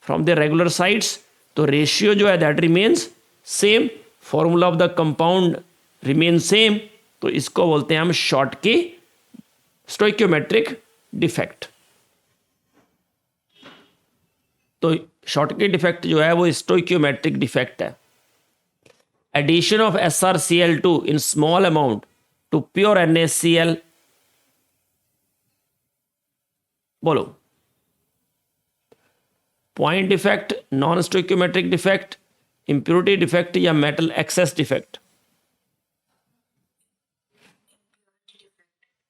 from the regular sites, तो रेशियो जो है that remains same, formula of the compound remain same. तो इसको बोलते हैं हम शॉर्टकी स्टोइकियोमेट्रिक डिफेक्ट। तो शॉर्टकी डिफेक्ट जो है वो स्टोइकियोमेट्रिक डिफेक्ट है। Addition of SrCl2 in small amount to pure NaCl। बोलो। Point defect, non stoichiometric defect, impurity defect या मेटल एक्सेस डिफेक्ट?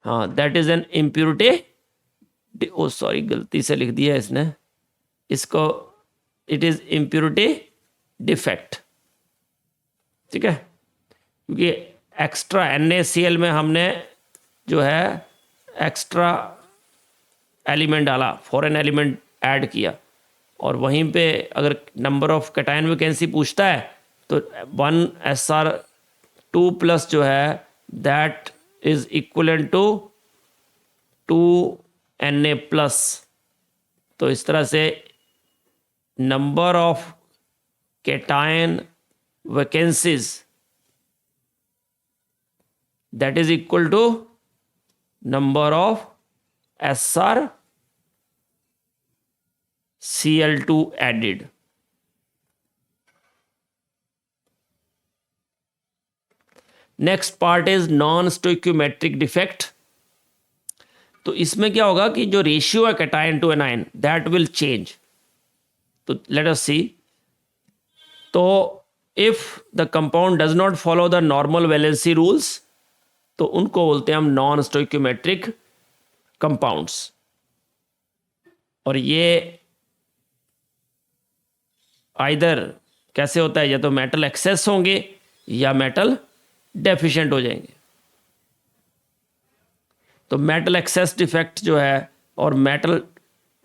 हाँ, that is N impurity. O sorry, गलती से लिख दिया इसने इसको, इट इज इम्प्योरिटी डिफेक्ट। ठीक है, क्योंकि एक्स्ट्रा NaCl में हमने जो है एक्स्ट्रा एलिमेंट डाला, फॉरेन एलिमेंट ऐड किया, और वहीं पे अगर नंबर ऑफ कैटायन वैकेंसी पूछता है तो 1 Sr2+ जो है that is equivalent to 2 Na+। तो इस तरह से number of cation vacancies that is equal to number of SrCl2 added। Next part is non stoichiometric defect. तो इसमें क्या होगा कि जो रेशियो है cation to anion that will change. तो लेट अस सी। तो if the compound does not follow the normal valency rules तो उनको बोलते हैं हम नॉन स्टोइकियोमेट्रिक कंपाउंड्स। और ये आइदर कैसे होता है, या तो मेटल एक्सेस होंगे या मेटल डेफिशिएंट हो जाएंगे। तो मेटल एक्सेस डिफेक्ट जो है और मेटल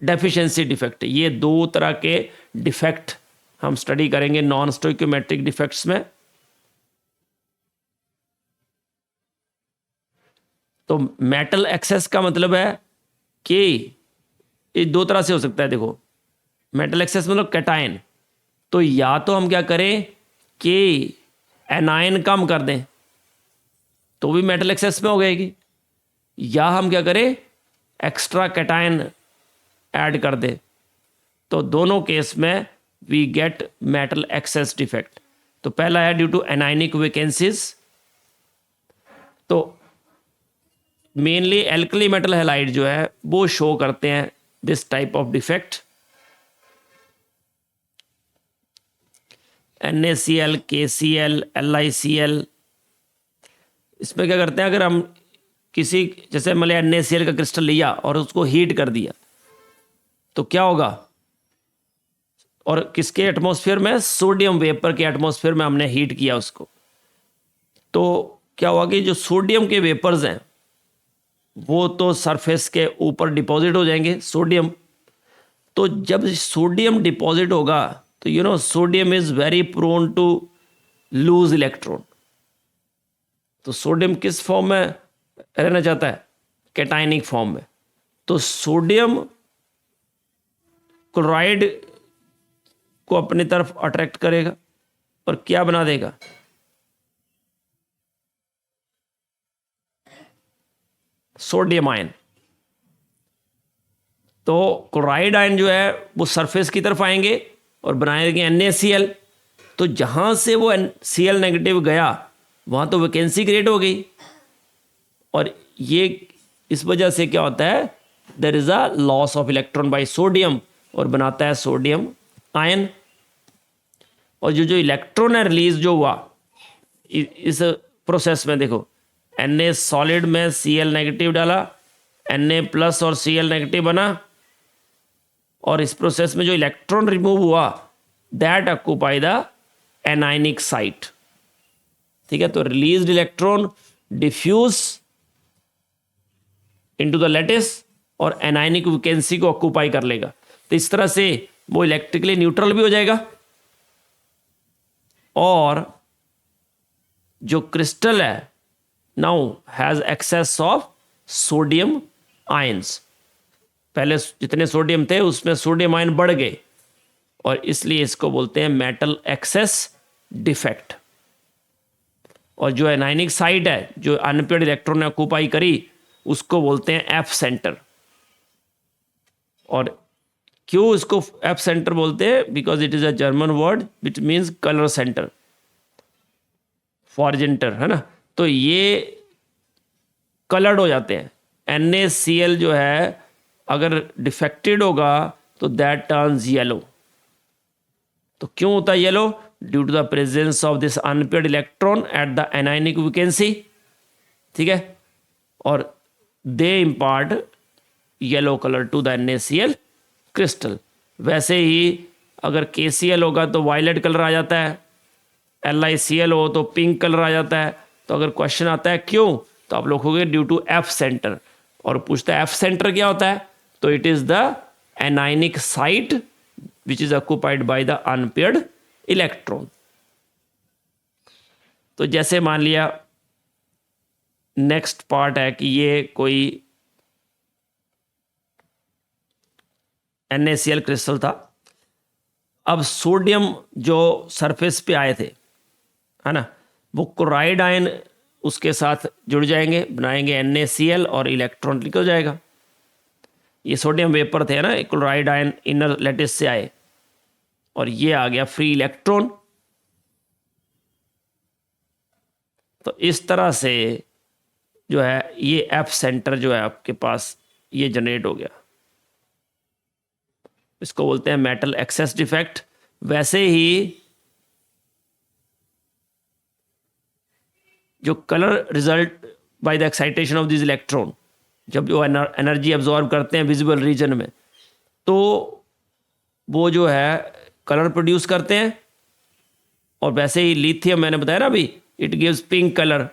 डेफिशिएंसी डिफेक्ट, ये दो तरह के डिफेक्ट हम स्टडी करेंगे नॉन स्टोइकियोमेट्रिक डिफेक्ट्स में। तो मेटल एक्सेस का मतलब है कि ये दो तरह से हो सकता है। देखो, मेटल एक्सेस मतलब कैटायन, तो या तो हम क्या करें कि एनायन कम कर दें तो भी मेटल एक्सेस में हो जाएगी, या हम क्या करें एक्स्ट्रा कैटायन ऐड कर दे, तो दोनों केस में we get metal excess defect. तो पहला है ड्यू टू एनाइनिक वैकेंसीज, तो मेनली एल्कली मेटल हैलाइड जो है वो शो करते हैं this type of defect. NaCl, KCl, LiCl, इसमें क्या करते हैं, अगर हम किसी जैसे मान लिया NaCl का क्रिस्टल लिया और उसको हीट कर दिया तो क्या होगा, और किसके एटमॉस्फेयर में, सोडियम वेपर के एटमॉस्फेयर में हमने हीट किया उसको, तो क्या होगा कि जो सोडियम के वेपर्स हैं वो तो सरफेस के ऊपर डिपॉजिट हो जाएंगे सोडियम। तो जब सोडियम डिपॉजिट होगा तो sodium is very prone to lose electron. तो सोडियम किस फॉर्म में रहना चाहता है, कैटायनिक फॉर्म में। तो सोडियम क्लोराइड को अपनी तरफ अट्रैक्ट करेगा और क्या बना देगा, सोडियम आयन। तो क्लोराइड आयन जो है वो सरफेस की तरफ आएंगे और बनाएंगे NaCl। तो जहां से वो Cl नेगेटिव गया वहां तो वैकेंसी क्रिएट हो गई, और ये इस वजह से क्या होता है, there is a loss of electron by sodium और बनाता है सोडियम आयन। और जो इलेक्ट्रॉन है रिलीज जो हुआ इस प्रोसेस में, देखो Na सॉलिड में Cl नेगेटिव डाला, Na प्लस और Cl नेगेटिव बना, और इस प्रोसेस में जो इलेक्ट्रॉन रिमूव हुआ that occupy the anionic site. ठीक है, तो released electron diffuse into the lattice और एनायनिक वैकेंसी को ऑक्यूपाई कर लेगा। तो इस तरह से वो इलेक्ट्रिकली न्यूट्रल भी हो जाएगा, और जो क्रिस्टल है now has excess of sodium ions. पहले जितने सोडियम थे उसमें सोडियम आयन बढ़ गए, और इसलिए इसको बोलते हैं मेटल एक्सेस डिफेक्ट। और जो एनायनिक साइट है जो अनपेयर्ड इलेक्ट्रॉन ने ऑक्यूपाई करी उसको बोलते हैं एफ सेंटर। और क्यों इसको एफ सेंटर बोलते हैं, because it is a German word which means colour centre, फॉर्जेंटर, है ना। तो ये कलर्ड हो जाते हैं। NaCl जो है अगर डिफेक्टेड होगा तो दैट टर्न्स येलो। तो क्यों होता है yellow, due to the presence of this unpaired electron at the anionic vacancy. ठीक है, और they impart yellow colour to the NaCl crystal. वैसे ही अगर KCl होगा तो वायलेट कलर आ जाता है, LiCl हो तो पिंक कलर आ जाता है। तो अगर क्वेश्चन आता है क्यों, तो आप लिखोगे ड्यू टू एफ सेंटर, और पूछता है एफ सेंटर क्या होता है, तो it is the anionic site which is occupied by the unpaired electron. तो जैसे मान लिया नेक्स्ट पार्ट है कि ये कोई NaCl क्रिस्टल था। अब सोडियम जो सरफेस पे आए थे, है ना, वो क्लोराइड आयन उसके साथ जुड़ जाएंगे, बनाएंगे NaCl और इलेक्ट्रॉन निकल जाएगा। ये सोडियम वेपर थे ना, क्लोराइड आयन इनर लैटिस से आए और ये आ गया फ्री इलेक्ट्रॉन। तो इस तरह से जो है ये एफ सेंटर जो है आपके पास ये जनरेट हो गया। इसको बोलते हैं मेटल एक्सेस डिफेक्ट। वैसे ही जो colour result by the excitation of this electron, जब वो एनर्जी एब्जॉर्ब करते हैं विजिबल रीजन में, तो वो जो है कलर प्रोड्यूस करते हैं। और वैसे ही लिथियम मैंने बताया ना अभी, इट गिव्स पिंक कलर।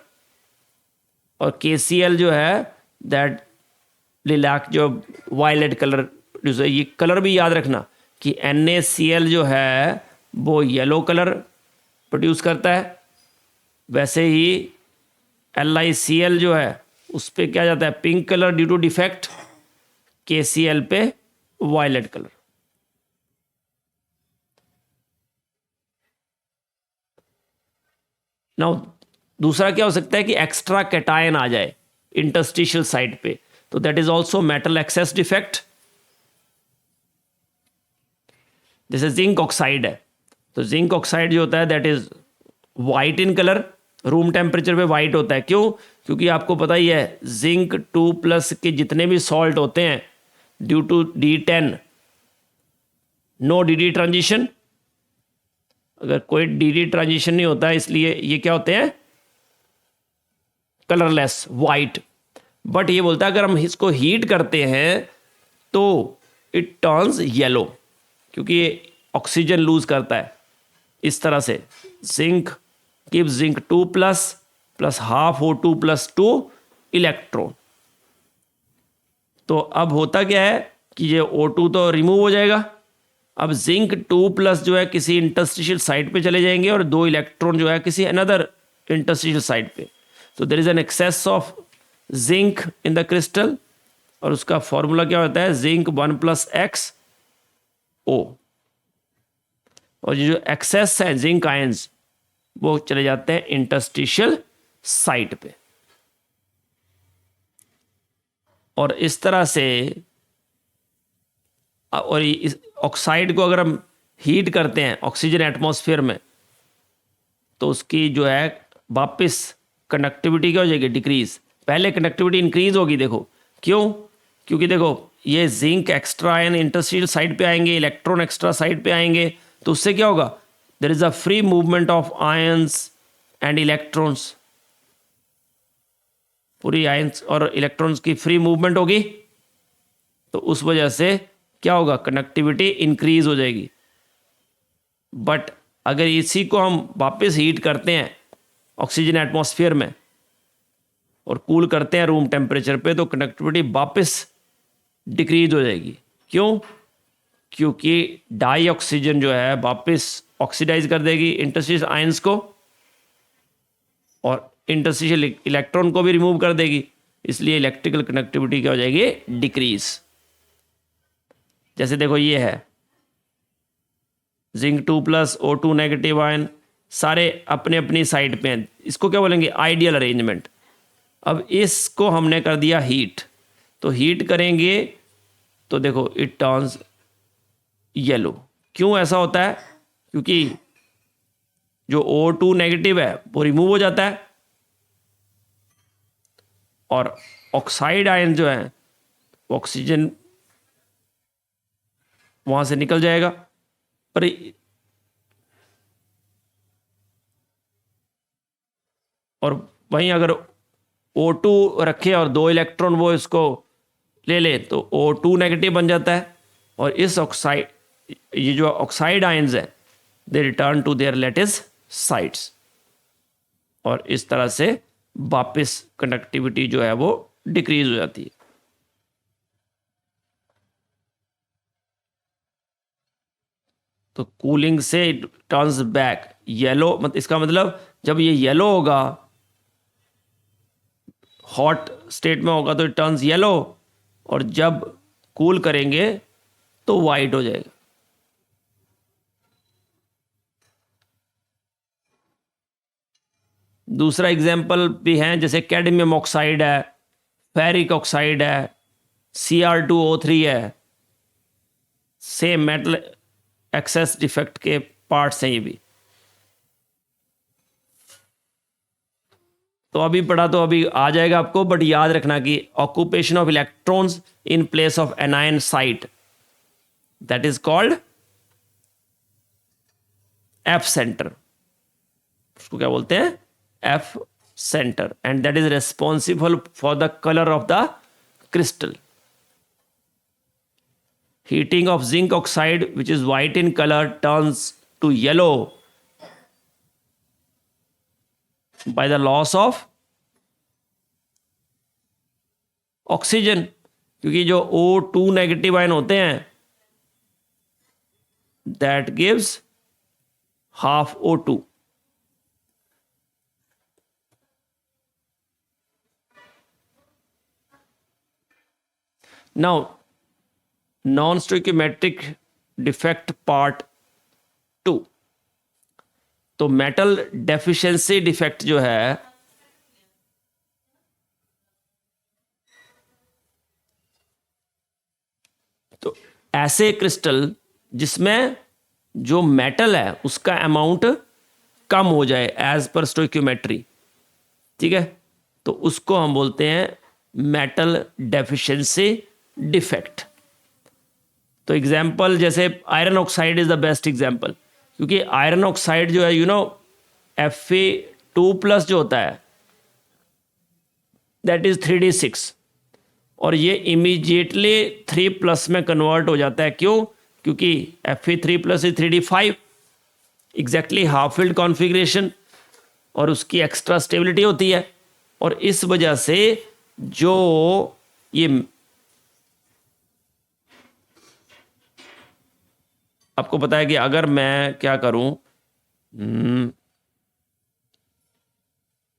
और KCl जो है दैट लिलाक जो वायलेट कलर प्रोड्यूस है। ये कलर भी याद रखना कि NaCl जो है वो येलो कलर प्रोड्यूस करता है, वैसे ही LiCl जो है उस पर क्या जाता है pink colour due to defect, KCl पे वायलेट कलर। नाउ दूसरा क्या हो सकता है कि एक्स्ट्रा कैटायन आ जाए इंटरस्टिशियल साइड पे, तो that is also metal excess defect. जैसे जिंक ऑक्साइड है, तो जिंक ऑक्साइड जो होता है that is white in colour, room temperature पे वाइट होता है। क्यों? क्योंकि आपको पता ही है जिंक 2+ के जितने भी सॉल्ट होते हैं due to D10 no DD transition, अगर कोई DD ट्रांजिशन नहीं होता है इसलिए ये क्या होते हैं कलरलेस वाइट। बट ये बोलता है अगर हम इसको हीट करते हैं तो इट टर्न्स येलो, क्योंकि ये ऑक्सीजन लूज करता है इस तरह से। Zinc gives zinc 2+ plus half O2+2 electron. तो अब होता क्या है कि ये O2 तो रिमूव हो जाएगा, अब जिंक 2+ जो है किसी इंटरस्टिशियल साइड पे चले जाएंगे और 2 इलेक्ट्रॉन जो है किसी अनदर इंटरस्टिशियल साइड पे। तो there is an excess of zinc in the crystal, और उसका फॉर्मूला क्या होता है जिंक 1+X O। और ये जो एक्सेस है जिंक आयंस वो चले जाते हैं इंटरस्टिशियल साइट पे। और इस तरह से, और इस ऑक्साइड को अगर हम हीट करते हैं ऑक्सीजन एटमॉस्फेयर में, तो उसकी जो है वापस कंडक्टिविटी क्या हो जाएगी डिक्रीज। पहले कंडक्टिविटी इंक्रीज होगी, देखो क्यों? क्योंकि देखो ये zinc extra ion interstitial side पे आएंगे, इलेक्ट्रॉन एक्स्ट्रा साइड पे आएंगे, तो उससे क्या होगा there is a free movement of ions and electrons. पूरी आयंस और इलेक्ट्रॉन्स की फ्री मूवमेंट होगी, तो उस वजह से क्या होगा कंडक्टिविटी इंक्रीज हो जाएगी। बट अगर इसी को हम वापस हीट करते हैं ऑक्सीजन एटमॉस्फेयर में और कूल करते हैं रूम टेम्परेचर पे, तो कंडक्टिविटी वापस डिक्रीज हो जाएगी। क्यों? क्योंकि डाई ऑक्सीजन जो है वापस ऑक्सीडाइज कर देगी इंटरस्टिशियल आयंस को और इंटरस्टिशियल इलेक्ट्रॉन को भी रिमूव कर देगी, इसलिए इलेक्ट्रिकल कंडक्टिविटी क्या हो जाएगी डिक्रीज। जैसे देखो ये है जिंक 2+ O2 नेगेटिव आयन, सारे अपने अपनी साइड पे हैं, इसको क्या बोलेंगे आइडियल अरेंजमेंट। अब इसको हमने कर दिया हीट, तो हीट करेंगे तो देखो इट टर्न्स येलो। क्यों ऐसा होता है? क्योंकि जो O2 नेगेटिव है वो रिमूव हो जाता है और ऑक्साइड आयन जो है ऑक्सीजन वहां से निकल जाएगा। पर और वहीं अगर O2 रखे और 2 इलेक्ट्रॉन वो इसको ले ले तो O2 नेगेटिव बन जाता है, और इस ऑक्साइड ये जो ऑक्साइड आयंस है they return to their lattice sites, और इस तरह से वापस कंडक्टिविटी जो है वो डिक्रीज हो जाती है। तो कूलिंग से इट टर्न्स बैक येलो, मतलब इसका मतलब जब ये येलो होगा हॉट स्टेट में होगा तो इट टर्न्स येलो, और जब कूल करेंगे तो वाइट हो जाएगा। दूसरा एग्जाम्पल भी है, जैसे कैडमियम ऑक्साइड है, फेरिक ऑक्साइड है, Cr2O3 है, सेम मेटल एक्सेस डिफेक्ट के पार्ट्स हैं ये भी। तो अभी पढ़ा तो अभी आ जाएगा आपको, बट याद रखना कि occupation of electrons in place of anion site that is called F centre. उसको क्या बोलते हैं? F center, and that is responsible for the color of the crystal. Heating of zinc oxide, which is white in color, turns to yellow by the loss of oxygen, क्योंकि जो O2 negative ion होते हैं that gives half O2. Now non stoichiometric defect part 2. तो metal deficiency defect जो है तो ऐसे crystal जिसमें जो मेटल है उसका अमाउंट कम हो जाए एज पर स्टोइकियोमेट्री, ठीक है, तो उसको हम बोलते हैं मेटल डेफिशिएंसी डिफेक्ट. तो एग्जांपल जैसे iron oxide is the best example, क्योंकि आयरन ऑक्साइड जो है Fe2+ जो होता है दैट इज 3d6 और ये इमीडिएटली 3+ में कन्वर्ट हो जाता है. क्यों? क्योंकि Fe3+ is 3d5, exactly half field configuration, और उसकी एक्स्ट्रा स्टेबिलिटी होती है. और इस वजह से जो ये आपको पता है कि अगर मैं क्या करूं,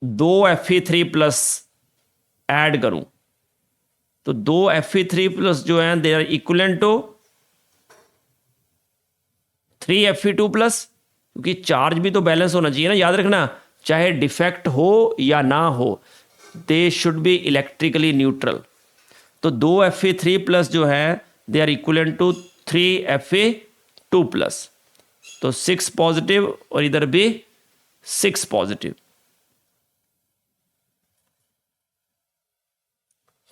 2 Fe3+ ऐड करूं तो 2 Fe3+ जो है they are equivalent to 3 Fe2+, क्योंकि चार्ज भी तो बैलेंस होना चाहिए ना, याद रखना, चाहे डिफेक्ट हो या ना हो, they should be electrically neutral. तो 2 Fe3+ जो है they are equivalent to 3 Fe2+. तो 6 पॉजिटिव और इधर भी 6 पॉजिटिव.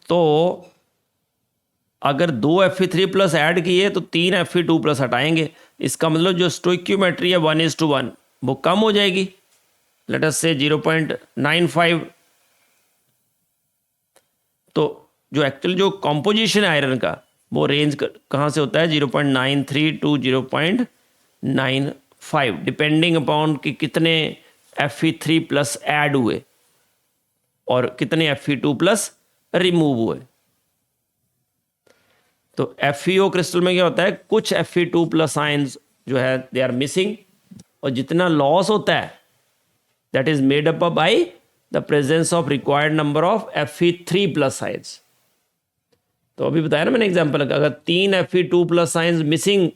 तो अगर 2 Fe3+ ऐड किए तो 3 Fe2+ हटाएंगे. इसका मतलब जो स्टोइकियोमेट्री है 1:1 वो कम हो जाएगी, लेट अस से 0.95. तो जो एक्चुअल जो कॉम्पोजिशन है आयरन का वो रेंज कहाँ से होता है, 0.93 टू 0.95, डिपेंडिंग अपॉन कि कितने Fe3+ ऐड हुए और कितने Fe2+ रिमूव हुए. तो FeO क्रिस्टल में क्या होता है, कुछ Fe2+ आयंस जो है दे आर मिसिंग, और जितना लॉस होता है that is made up by the presence of required number of Fe3+ ions. तो अभी बताया ना मैंने एग्जांपल, अगर 3 Fe2+ आयंस मिसिंग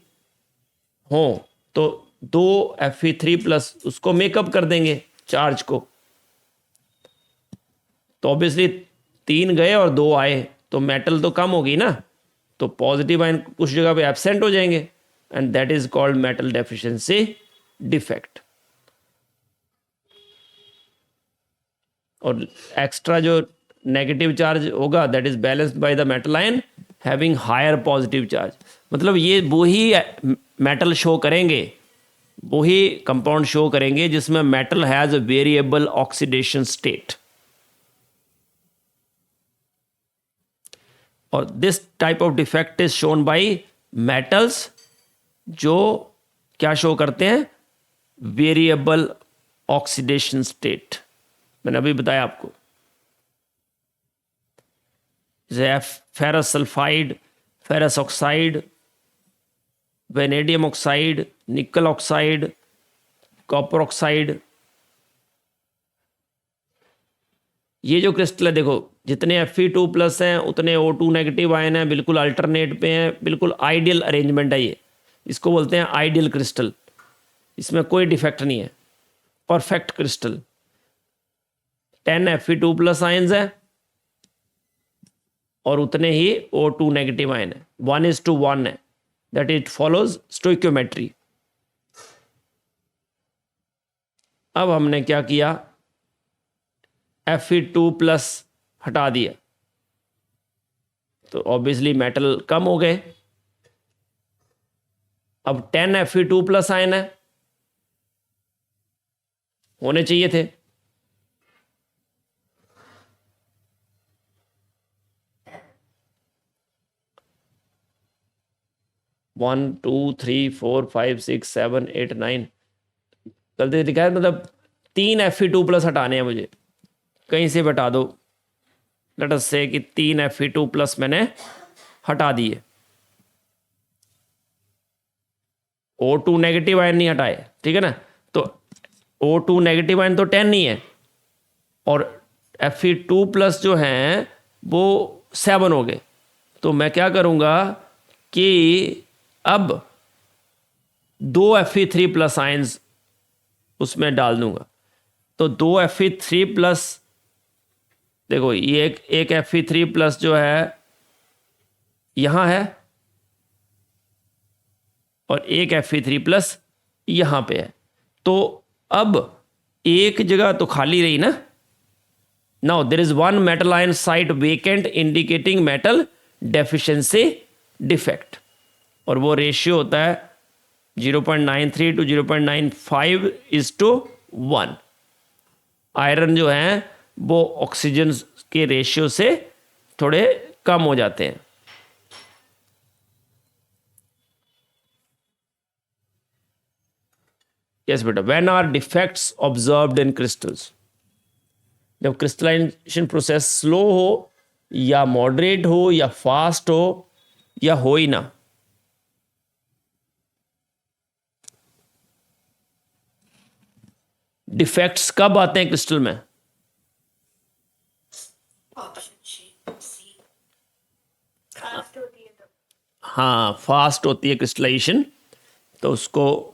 हो तो 2 Fe3+ उसको मेकअप कर देंगे चार्ज को. तो ऑब्वियसली 3 गए और 2 आए तो मेटल तो कम होगी ना, तो पॉजिटिव आयन कुछ जगह पे एब्सेंट हो जाएंगे, and that is called metal deficiency defect. और एक्स्ट्रा जो नेगेटिव चार्ज होगा that is balanced by the metal ion having higher positive charge. मतलब ये वो ही मेटल शो करेंगे, वही कंपाउंड शो करेंगे जिसमें metal has a variable oxidation state. और this type of defect is shown by metals जो क्या शो करते हैं, वेरिएबल ऑक्सीडेशन स्टेट. मैंने अभी बताया आपको, जैसे ferrous sulphide, ferrous oxide, vanadium oxide, निकल ऑक्साइड, कॉपर ऑक्साइड. ये जो क्रिस्टल है देखो, जितने Fe2+ हैं उतने O2 नेगेटिव आयन हैं, बिल्कुल अल्टरनेट पे हैं, बिल्कुल आइडियल अरेंजमेंट है. ये इसको बोलते हैं आइडियल क्रिस्टल, इसमें कोई डिफेक्ट नहीं है, परफेक्ट क्रिस्टल. 10 Fe2+ आयन्स है और उतने ही O2 नेगेटिव आयन है, 1:1 है, दैट इट फॉलोज स्टोइकियोमेट्री. अब हमने क्या किया, Fe2+ हटा दिया तो ऑब्वियसली मेटल कम हो गए. अब 10 Fe2+ आयन है, होने चाहिए थे, 1 2 3 4 5 6 7 8 9 गलती लिखा है, मतलब 3 Fe2+ हटाने हैं मुझे, कहीं से बता दो। लेट अस से कि 3 Fe2+ मैंने हटा दिए, O2 नेगेटिव आयन नहीं हटाए, ठीक है ना। तो O2 नेगेटिव आयन तो 10 नहीं है, और Fe2+ जो हैं वो 7 हो गए। तो मैं क्या करूँगा कि अब 2 Fe3+ आयन्स उसमें डाल दूंगा। तो 2 Fe3+, देखो ये एक Fe3+ जो है यहाँ है, और एक Fe3+ यहाँ पे है। तो अब एक जगह तो खाली रही ना। Now there is one metal ion site vacant indicating metal deficiency defect, और वो रेशियो होता है 0.93 to 0.95:1। आयरन जो है वो ऑक्सीजन के रेशियो से थोड़े कम हो जाते हैं। यस बेटा, when are defects observed in crystals, जब क्रिस्टलाइजेशन प्रोसेस स्लो हो या मॉडरेट हो या फास्ट हो या हो ही ना। डिफेक्ट्स कब आते हैं क्रिस्टल में? हाँ, फास्ट होती है क्रिस्टलाइजेशन, तो उसको